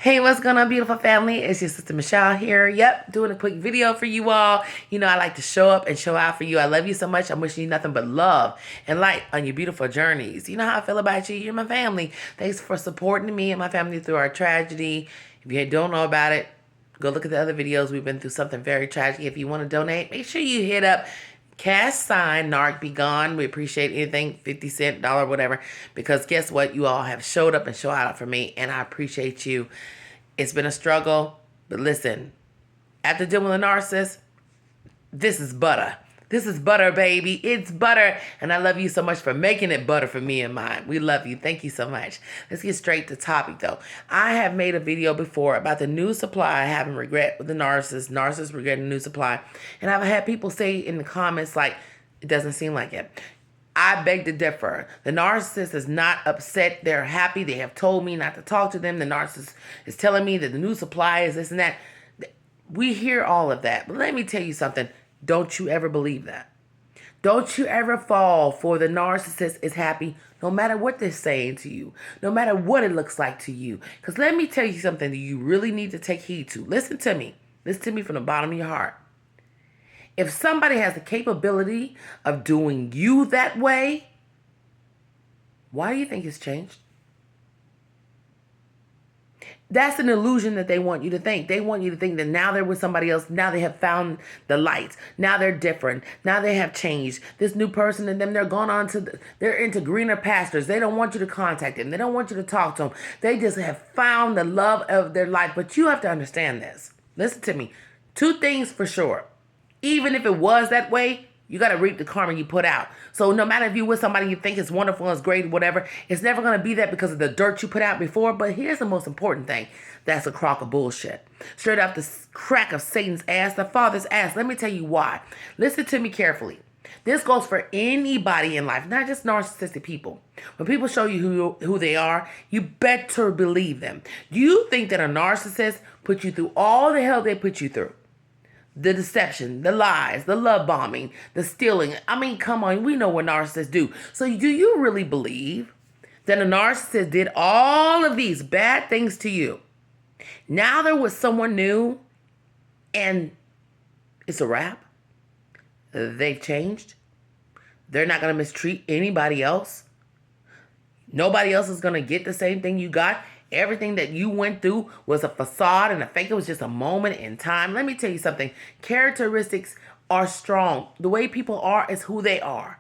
Hey, what's going on, beautiful family? It's your sister Michelle here. Yep, doing a quick video for you all. You know, I like to show up and show out for you. I love you so much. I'm wishing you nothing but love and light on your beautiful journeys. You know how I feel about you. You're my family. Thanks for supporting me and my family through our tragedy. If you don't know about it, go look at the other videos. We've been through something very tragic. If you want to donate, make sure you hit up #Narc be gone. We appreciate anything, 50 cent, dollar, whatever. Because guess what? You all have showed up and showed out for me, and I appreciate you. It's been a struggle, but listen, after dealing with a narcissist, this is butter. This is butter, baby. It's butter. And I love you so much for making it butter for me and mine. We love you. Thank you so much. Let's get straight to topic, though. I have made a video before about the new supply having regret with the narcissist. Narcissists regretting new supply. And I've had people say in the comments, like, it doesn't seem like it. I beg to differ. The narcissist is not upset. They're happy. They have told me not to talk to them. The narcissist is telling me that the new supply is this and that. We hear all of that. But let me tell you something. Don't you ever believe that. Don't you ever fall for the narcissist is happy no matter what they're saying to you. No matter what it looks like to you. Because let me tell you something that you really need to take heed to. Listen to me. Listen to me from the bottom of your heart. If somebody has the capability of doing you that way, why do you think it's changed? That's an illusion that they want you to think. They want you to think that now they're with somebody else. Now they have found the light. Now they're different. Now they have changed. This new person in them, they're gone on to, they're into greener pastures. They don't want you to contact them. They don't want you to talk to them. They just have found the love of their life. But you have to understand this. Listen to me. Two things for sure. Even if it was that way, you got to reap the karma you put out. So no matter if you're with somebody you think is wonderful, is great, whatever, it's never going to be that because of the dirt you put out before. But here's the most important thing. That's a crock of bullshit. Straight off the crack of Satan's ass, the Father's ass. Let me tell you why. Listen to me carefully. This goes for anybody in life, not just narcissistic people. When people show you who they are, you better believe them. Do you think that a narcissist put you through all the hell they put you through? The deception, the lies, the love bombing, the stealing. I mean, come on, we know what narcissists do. So do you really believe that a narcissist did all of these bad things to you? Now they're with someone new and it's a wrap? They've changed? They're not going to mistreat anybody else? Nobody else is going to get the same thing you got? Everything that you went through was a facade and a fake. It was just a moment in time. Let me tell you something. Characteristics are strong. The way people are is who they are.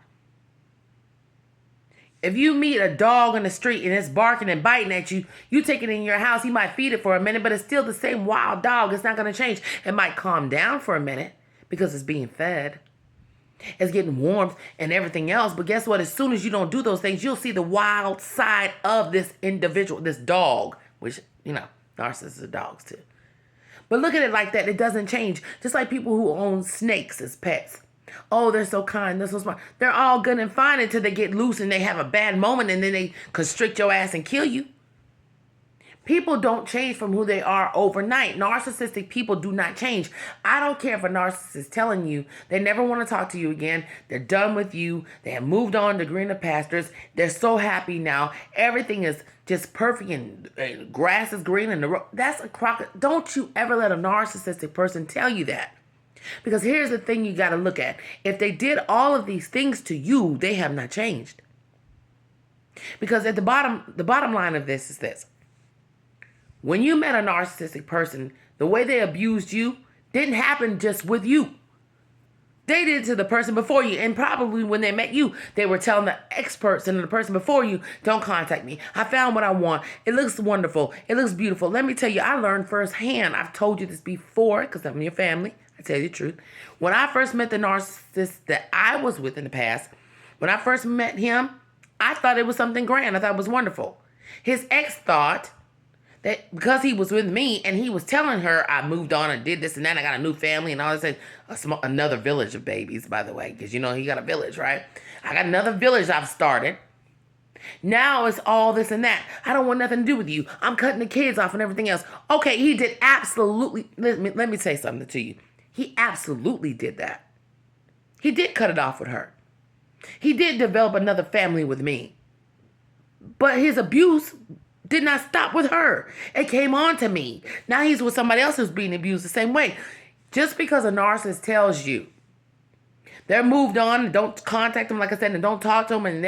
If you meet a dog in the street and it's barking and biting at you, you take it in your house. You might feed it for a minute, but it's still the same wild dog. It's not going to change. It might calm down for a minute because it's being fed. It's getting warmth and everything else. But guess what? As soon as you don't do those things, you'll see the wild side of this individual, this dog, which, you know, narcissists are dogs too. But look at it like that. It doesn't change. Just like people who own snakes as pets. Oh, they're so kind. They're so smart. They're all good and fine until they get loose and they have a bad moment and then they constrict your ass and kill you. People don't change from who they are overnight. Narcissistic people do not change. I don't care if a narcissist is telling you they never want to talk to you again. They're done with you. They have moved on to greener pastures. They're so happy now. Everything is just perfect and grass is green and the road. That's a crock. Don't you ever let a narcissistic person tell you that. Because here's the thing you got to look at. If they did all of these things to you, they have not changed. Because at the bottom line of this is this. When you met a narcissistic person, the way they abused you didn't happen just with you. They did it to the person before you. And probably when they met you, they were telling the experts and the person before you, don't contact me. I found what I want. It looks wonderful. It looks beautiful. Let me tell you, I learned firsthand. I've told you this before because I'm your family. I tell you the truth. When I first met the narcissist that I was with in the past, when I first met him, I thought it was something grand. I thought it was wonderful. His ex thought that because he was with me and he was telling her I moved on and did this and that, I got a new family and all this, another village of babies, by the way, because you know he got a village, right? I got another village I've started. Now it's all this and that. I don't want nothing to do with you. I'm cutting the kids off and everything else. Okay, he did absolutely, let me say something to you. He absolutely did that. He did cut it off with her. He did develop another family with me. But his abuse did not stop with her. It came on to me. Now he's with somebody else who's being abused the same way. Just because a narcissist tells you they're moved on and don't contact them, like I said, and don't talk to them, and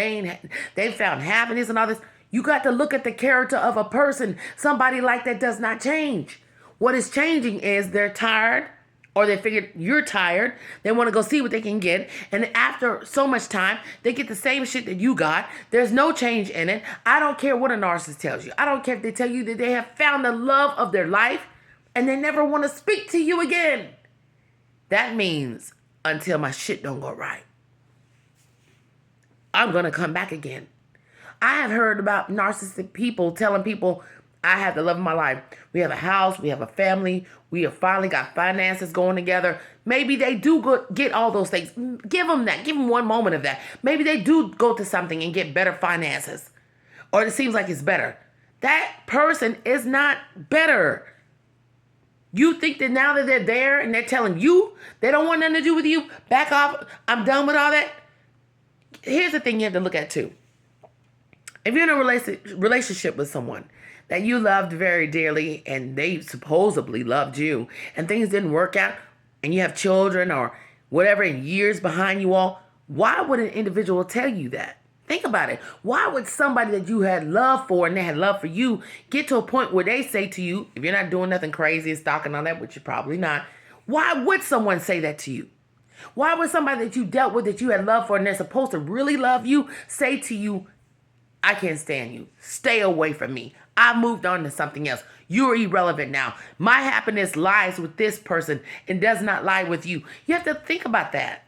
they found happiness and all this, you got to look at the character of a person. Somebody like that does not change. What is changing is they're tired, or they figured you're tired. They want to go see what they can get. And after so much time, they get the same shit that you got. There's no change in it. I don't care what a narcissist tells you. I don't care if they tell you that they have found the love of their life and they never want to speak to you again. That means until my shit don't go right, I'm going to come back again. I have heard about narcissistic people telling people, I have the love of my life. We have a house. We have a family. We have finally got finances going together. Maybe they do get all those things. Give them that. Give them one moment of that. Maybe they do go to something and get better finances. Or it seems like it's better. That person is not better. You think that now that they're there and they're telling you they don't want nothing to do with you, back off, I'm done with all that. Here's the thing you have to look at too. If you're in a relationship with someone that you loved very dearly and they supposedly loved you and things didn't work out and you have children or whatever and years behind you all, why would an individual tell you that? Think about it. Why would somebody that you had love for and they had love for you get to a point where they say to you, if you're not doing nothing crazy and stalking on that, which you're probably not, why would someone say that to you? Why would somebody that you dealt with, that you had love for and they're supposed to really love you, say to you, I can't stand you. Stay away from me. I moved on to something else. You're irrelevant now. My happiness lies with this person and does not lie with you. You have to think about that.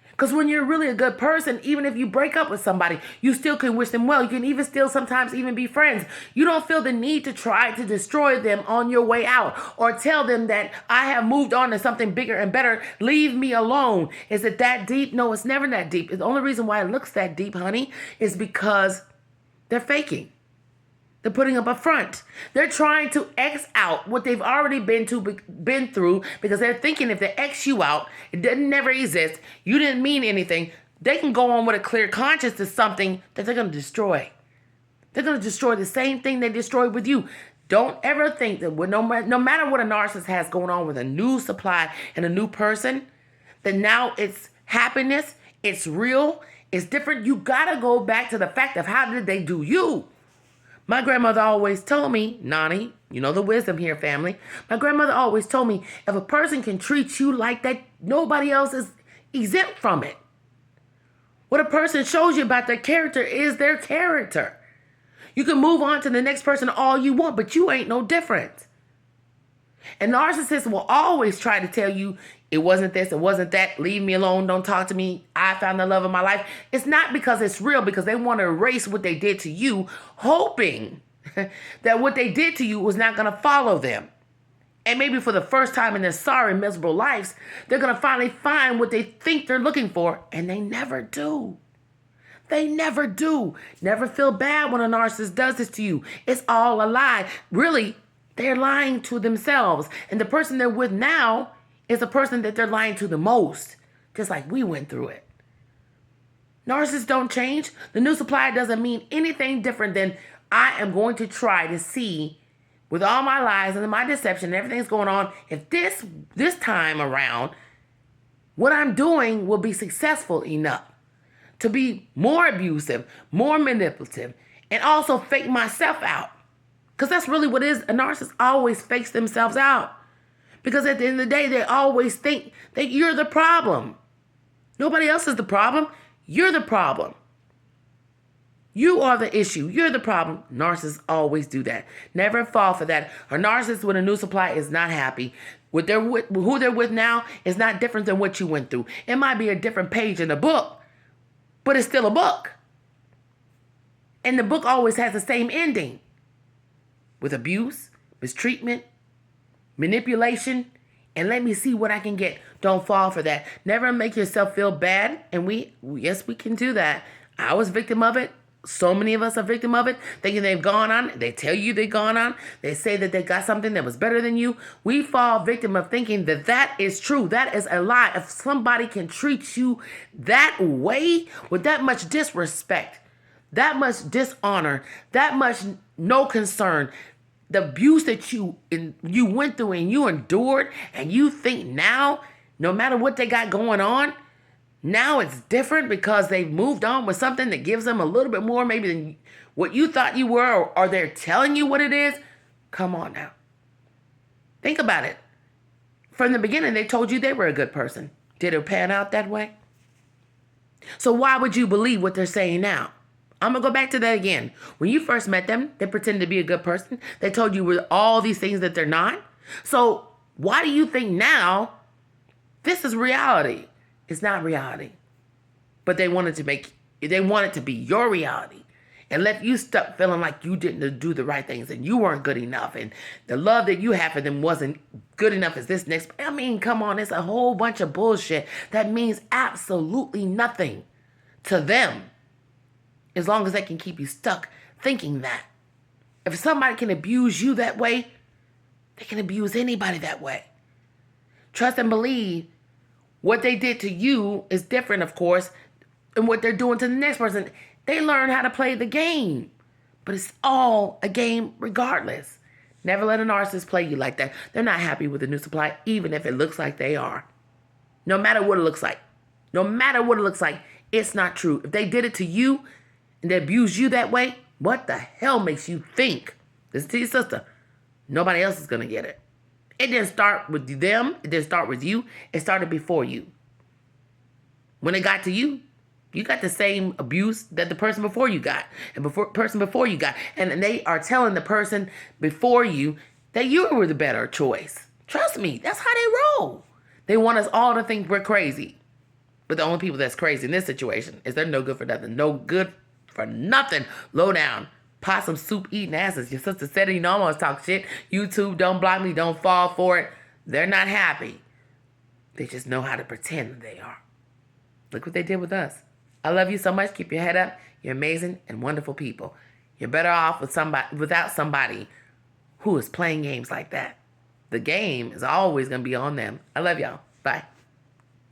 Because when you're really a good person, even if you break up with somebody, you still can wish them well. You can even still sometimes even be friends. You don't feel the need to try to destroy them on your way out or tell them that I have moved on to something bigger and better. Leave me alone. Is it that deep? No, it's never that deep. The only reason why it looks that deep, honey, is because they're faking. They're putting up a front. They're trying to X out what they've already been through because they're thinking if they X you out, it doesn't never exist. You didn't mean anything. They can go on with a clear conscience to something that they're going to destroy. They're going to destroy the same thing they destroyed with you. Don't ever think that no matter what a narcissist has going on with a new supply and a new person, that now it's happiness, it's real, it's different. You got to go back to the fact of how did they do you? My grandmother always told me, Nani, you know the wisdom here, family. My grandmother always told me, if a person can treat you like that, nobody else is exempt from it. What a person shows you about their character is their character. You can move on to the next person all you want, but you ain't no different. And narcissists will always try to tell you, it wasn't this, it wasn't that, leave me alone, don't talk to me, I found the love of my life. It's not because it's real, because they want to erase what they did to you, hoping that what they did to you was not going to follow them. And maybe for the first time in their sorry, miserable lives, they're going to finally find what they think they're looking for, and they never do. They never do. Never feel bad when a narcissist does this to you. It's all a lie. Really, they're lying to themselves. And the person they're with now is the person that they're lying to the most, just like we went through it. Narcissists don't change. The new supply doesn't mean anything different than I am going to try to see with all my lies and my deception and everything's going on, if this time around, what I'm doing will be successful enough to be more abusive, more manipulative, and also fake myself out. Because that's really what it is. A narcissist always fakes themselves out. Because at the end of the day, they always think that you're the problem. Nobody else is the problem. You're the problem. You are the issue. You're the problem. Narcissists always do that. Never fall for that. A narcissist with a new supply is not happy. Who they're with now is not different than what you went through. It might be a different page in the book, but it's still a book. And the book always has the same ending. With abuse, mistreatment, manipulation, and let me see what I can get. Don't fall for that. Never make yourself feel bad. And yes, we can do that. I was victim of it. So many of us are victim of it, thinking they've gone on. They tell you they've gone on. They say that they got something that was better than you. We fall victim of thinking that that is true. That is a lie. If somebody can treat you that way with that much disrespect, that much dishonor, that much no concern, the abuse that you went through and you endured, and you think now, no matter what they got going on, now it's different because they've moved on with something that gives them a little bit more maybe than what you thought you were, or they're telling you what it is. Come on now. Think about it. From the beginning, they told you they were a good person. Did it pan out that way? So why would you believe what they're saying now? I'm going to go back to that again. When you first met them, they pretended to be a good person. They told you with all these things that they're not. So why do you think now this is reality? It's not reality. But they wanted to be your reality and left you stuck feeling like you didn't do the right things and you weren't good enough. And the love that you have for them wasn't good enough as this next. I mean, come on, it's a whole bunch of bullshit that means absolutely nothing to them. As long as they can keep you stuck thinking that. If somebody can abuse you that way, they can abuse anybody that way. Trust and believe what they did to you is different, of course, than what they're doing to the next person. They learn how to play the game. But it's all a game regardless. Never let a narcissist play you like that. They're not happy with the new supply, even if it looks like they are. No matter what it looks like. No matter what it looks like, it's not true. If they did it to you, and they abuse you that way, what the hell makes you think, listen to your sister, nobody else is going to get it? It didn't start with them. It didn't start with you. It started before you. When it got to you, you got the same abuse that the person before you got. And person before you got. And they are telling the person before you that you were the better choice. Trust me, that's how they roll. They want us all to think we're crazy. But the only people that's crazy in this situation is they're no good for nothing. No good for nothing. Low down. Possum soup eating asses. Your sister said it, you know, I'm always talk shit. YouTube, don't block me, don't fall for it. They're not happy. They just know how to pretend that they are. Look what they did with us. I love you so much. Keep your head up. You're amazing and wonderful people. You're better off without somebody who is playing games like that. The game is always going to be on them. I love y'all. Bye.